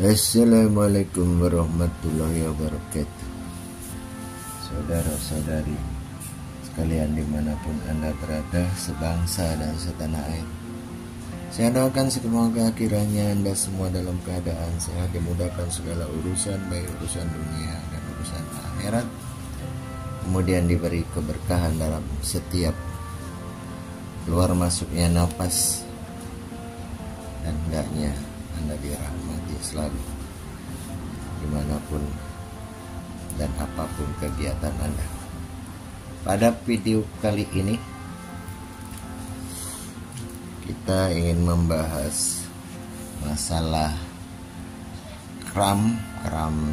Assalamualaikum warahmatullahi wabarakatuh. Saudara-saudari sekalian dimanapun Anda berada, sebangsa dan setanah air, saya doakan semoga kiranya Anda semua dalam keadaan sehat, dimudahkan segala urusan, baik urusan dunia dan urusan akhirat, kemudian diberi keberkahan dalam setiap keluar masuknya nafas, dan hendaknya Anda dirahmati selalu dimanapun dan apapun kegiatan Anda. Pada video kali ini kita ingin membahas masalah kram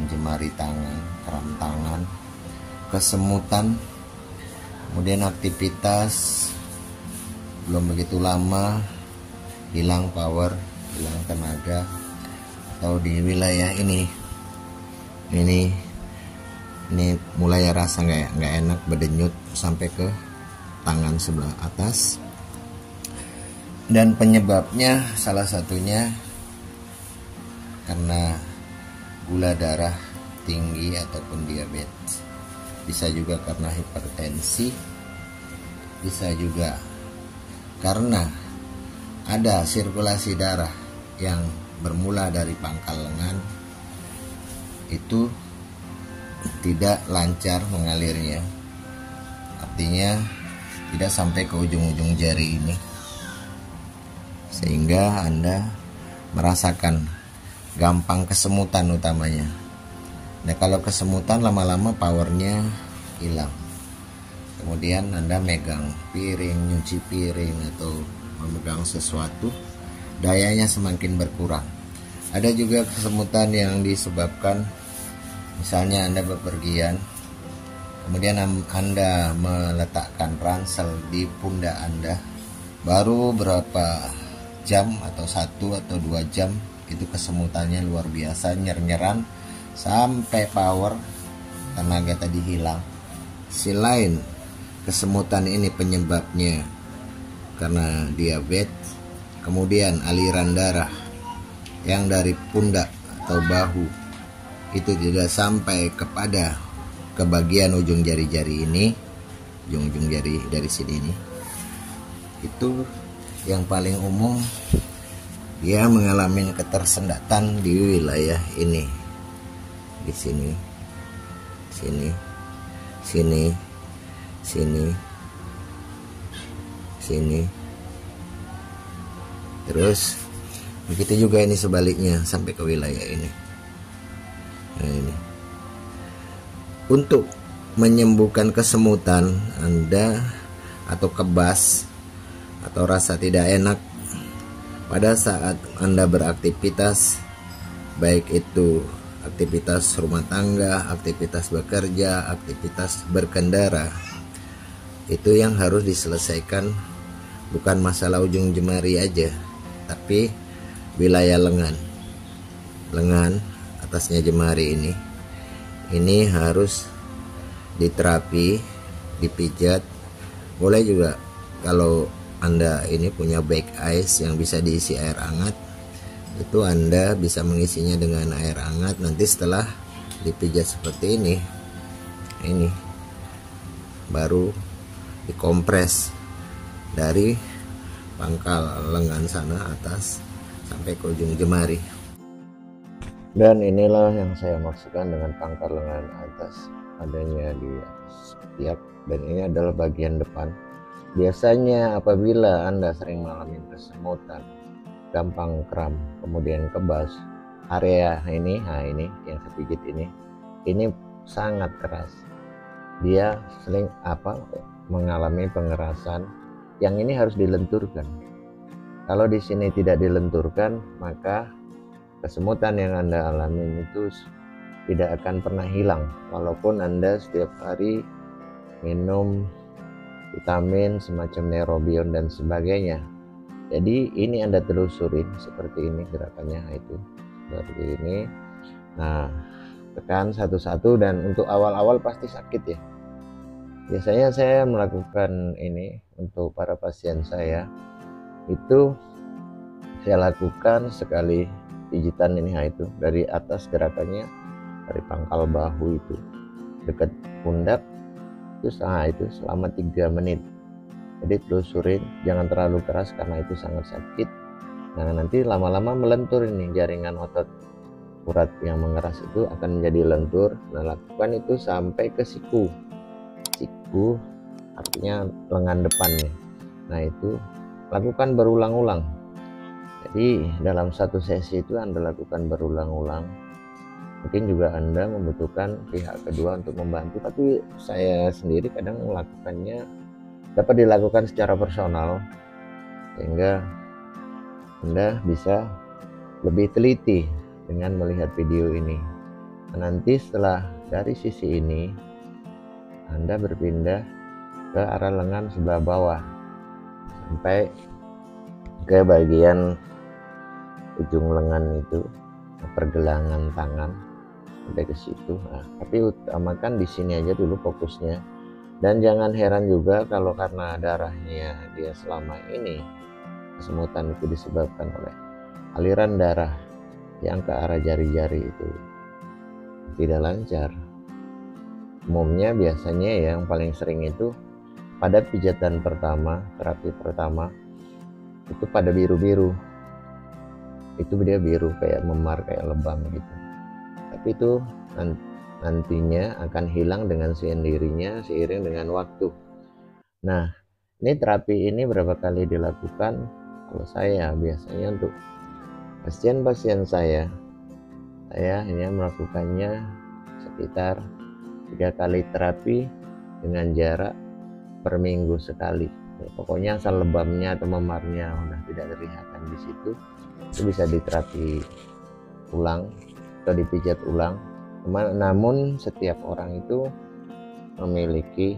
jemari tangan, kram tangan, kesemutan, kemudian aktivitas belum begitu lama, hilang power, hilang tenaga, atau di wilayah ini mulai rasa nggak enak, berdenyut sampai ke tangan sebelah atas. Dan penyebabnya salah satunya karena gula darah tinggi ataupun diabetes, bisa juga karena hipertensi, bisa juga karena ada sirkulasi darah yang bermula dari pangkal lengan itu tidak lancar mengalirnya, artinya tidak sampai ke ujung-ujung jari ini, sehingga Anda merasakan gampang kesemutan utamanya. Nah, kalau kesemutan lama-lama powernya hilang, kemudian Anda megang piring, nyuci piring atau memegang sesuatu, dayanya semakin berkurang. Ada juga kesemutan yang disebabkan misalnya Anda bepergian, kemudian Anda meletakkan ransel di pundak Anda, baru berapa jam atau 1 atau 2 jam itu kesemutannya luar biasa, nyer-nyeran sampai power tenaga tadi hilang. Selain kesemutan ini penyebabnya karena diabetes, kemudian aliran darah yang dari pundak atau bahu itu tidak sampai kepada ke bagian ujung jari-jari ini, ujung jari dari sini ini. Itu yang paling umum, dia mengalami ketersendatan di wilayah ini, di sini, sini, terus begitu juga ini sebaliknya sampai ke wilayah ini. Nah, ini untuk menyembuhkan kesemutan Anda atau kebas atau rasa tidak enak pada saat Anda beraktivitas, baik itu aktivitas rumah tangga, aktivitas bekerja, aktivitas berkendara, itu yang harus diselesaikan bukan masalah ujung jemari aja, tapi wilayah lengan atasnya jemari ini harus diterapi, dipijat. Boleh juga kalau Anda ini punya back ice yang bisa diisi air hangat, itu Anda bisa mengisinya dengan air hangat. Nanti setelah dipijat seperti ini baru dikompres dari pangkal lengan sana atas sampai ke ujung jemari. Dan inilah yang saya maksudkan dengan pangkal lengan atas, adanya di atas ketiak, dan ini adalah bagian depan. Biasanya apabila Anda sering mengalami kesemutan, gampang kram, kemudian kebas, area ini, nah ini yang saya pijit ini sangat keras. Dia sering mengalami pengerasan, yang ini harus dilenturkan. Kalau di sini tidak dilenturkan, maka kesemutan yang Anda alami itu tidak akan pernah hilang, walaupun Anda setiap hari minum vitamin semacam Neurobion dan sebagainya. Jadi ini Anda telusurin seperti ini gerakannya, itu seperti ini. Nah, tekan satu-satu, dan untuk awal-awal pasti sakit ya. Biasanya saya melakukan ini untuk para pasien saya, itu saya lakukan sekali pijitan ini. Nah, itu dari atas gerakannya dari pangkal bahu itu dekat pundak itu, itu selama 3 menit. Jadi telusurin, jangan terlalu keras karena itu sangat sakit. Nah, nanti lama-lama melentur ini jaringan otot urat yang mengeras itu akan menjadi lentur. Nah, lakukan itu sampai ke siku. Siku artinya lengan depan nih. Nah, itu lakukan berulang-ulang. Jadi dalam satu sesi itu Anda lakukan berulang-ulang. Mungkin juga Anda membutuhkan pihak kedua untuk membantu, tapi saya sendiri kadang melakukannya dapat dilakukan secara personal sehingga Anda bisa lebih teliti dengan melihat video ini. Nanti setelah dari sisi ini Anda berpindah ke arah lengan sebelah bawah sampai ke bagian ujung lengan itu, pergelangan tangan sampai ke situ. Nah, tapi utamakan di sini aja dulu fokusnya. Dan jangan heran juga kalau karena darahnya dia selama ini kesemutan itu disebabkan oleh aliran darah yang ke arah jari-jari itu tidak lancar. Umumnya biasanya yang paling sering itu pada pijatan pertama, terapi pertama itu pada biru-biru. Itu dia biru kayak memar, kayak lebam gitu. Tapi itu nantinya akan hilang dengan sendirinya seiring dengan waktu. Nah, ini terapi ini berapa kali dilakukan? Kalau saya biasanya untuk pasien-pasien saya hanya melakukannya sekitar 3 kali terapi dengan jarak per minggu sekali. Ya, pokoknya asal lebamnya atau memarnya udah tidak terlihat di situ, itu bisa diterapi ulang atau dipijat ulang. Namun setiap orang itu memiliki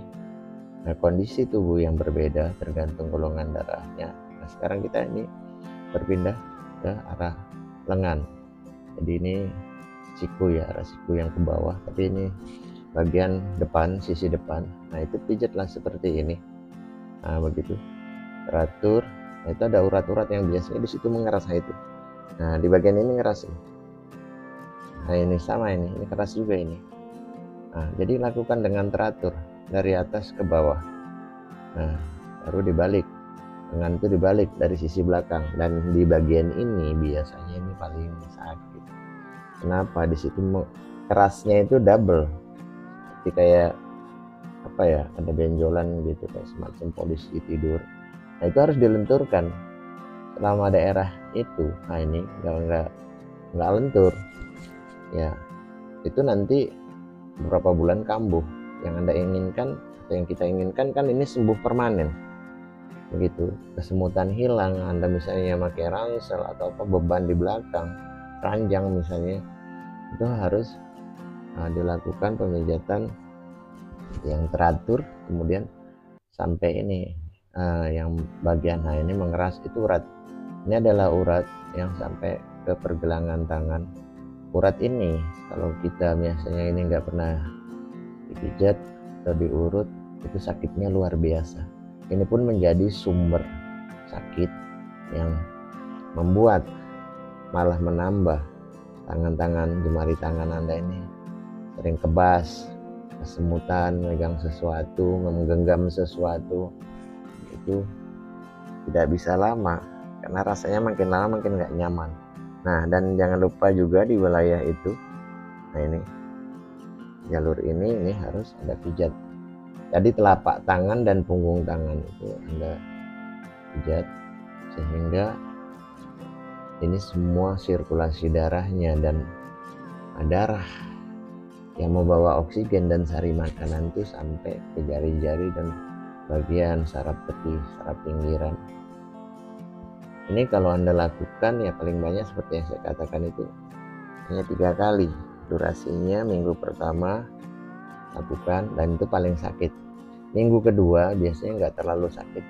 kondisi tubuh yang berbeda tergantung golongan darahnya. Nah, sekarang kita ini berpindah ke arah lengan. Jadi ini siku ya, arah siku yang ke bawah, tapi ini bagian depan, sisi depan. Nah, itu pijatlah seperti ini. Nah, begitu teratur. Nah, itu ada urat-urat yang biasanya di situ mengeras. Nah, itu. Nah, di bagian ini ngeras. Nah, ini sama, ini keras juga ini. Nah, jadi lakukan dengan teratur dari atas ke bawah. Nah, baru dibalik. Lengan itu dibalik dari sisi belakang, dan di bagian ini biasanya ini paling sakit. Kenapa? Di situ kerasnya itu double. Seperti kayak apa ya, ada benjolan gitu, kayak semacam polisi tidur. Nah, itu harus dilenturkan selama daerah itu. Nah, ini nggak lentur ya, itu nanti beberapa bulan kambuh. Yang Anda inginkan atau yang kita inginkan kan ini sembuh permanen, begitu. Kesemutan hilang, Anda misalnya pakai ransel atau apa, beban di belakang, ranjang misalnya, itu harus dilakukan pemijatan yang teratur. Kemudian sampai ini yang bagian ini mengeras, itu urat. Ini adalah urat yang sampai ke pergelangan tangan. Urat ini kalau kita biasanya ini nggak pernah dipijat atau diurut, itu sakitnya luar biasa. Ini pun menjadi sumber sakit yang membuat malah menambah tangan-tangan, jemari tangan Anda ini sering kebas, kesemutan, megang sesuatu, menggenggam sesuatu, itu tidak bisa lama karena rasanya makin lama makin nggak nyaman. Nah, dan jangan lupa juga di wilayah itu, nah ini jalur ini harus Anda pijat. Jadi telapak tangan dan punggung tangan itu Anda pijat sehingga ini semua sirkulasi darahnya dan darah yang membawa oksigen dan sari makanan itu sampai ke jari-jari dan bagian saraf peti, saraf pinggiran. Ini kalau Anda lakukan ya paling banyak seperti yang saya katakan itu hanya 3 kali. Durasinya minggu pertama lakukan, dan itu paling sakit. Minggu kedua biasanya nggak terlalu sakit.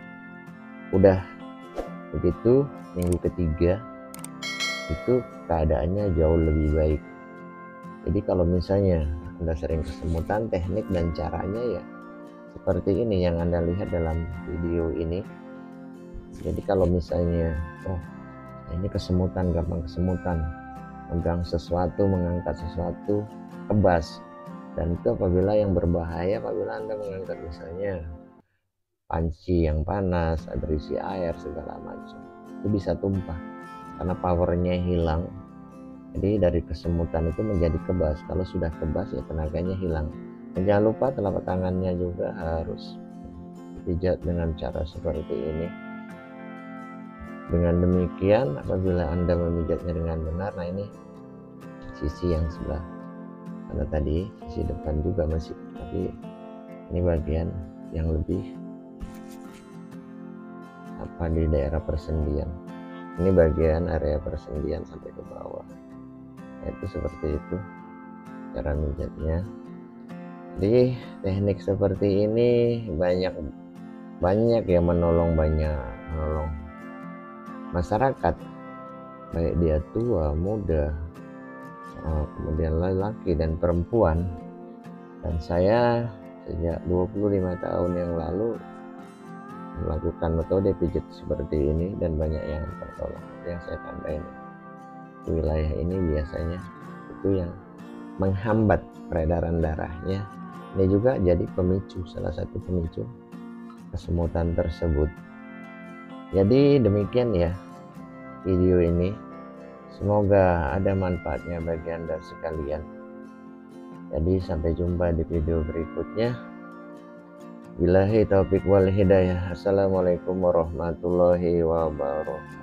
Udah begitu minggu ketiga itu keadaannya jauh lebih baik. Jadi kalau misalnya Anda sering kesemutan, teknik dan caranya ya seperti ini yang Anda lihat dalam video ini. Jadi kalau misalnya ini kesemutan, gampang kesemutan, megang sesuatu, mengangkat sesuatu, kebas. Dan itu apabila yang berbahaya, apabila Anda mengangkat misalnya panci yang panas, berisi air segala macam, itu bisa tumpah karena powernya hilang. Jadi dari kesemutan itu menjadi kebas. Kalau sudah kebas ya tenaganya hilang. Dan jangan lupa telapak tangannya juga harus pijat dengan cara seperti ini. Dengan demikian apabila Anda memijatnya dengan benar, nah ini sisi yang sebelah, karena tadi sisi depan juga masih, tapi ini bagian yang lebih di daerah persendian. Ini bagian area persendian sampai ke bawah. Nah, itu seperti itu cara mijatnya. Jadi teknik seperti ini banyak yang menolong masyarakat, baik dia tua, muda, kemudian laki dan perempuan. Dan saya sejak 25 tahun yang lalu melakukan metode pijat seperti ini dan banyak yang tertolong. Yang saya tanda ini, wilayah ini biasanya itu yang menghambat peredaran darahnya. Ini juga jadi pemicu, salah satu pemicu kesemutan tersebut. Jadi demikian ya video ini, semoga ada manfaatnya bagi Anda sekalian. Jadi sampai jumpa di video berikutnya. Billahi taufiq wal hidayah. Assalamualaikum warahmatullahi wabarakatuh.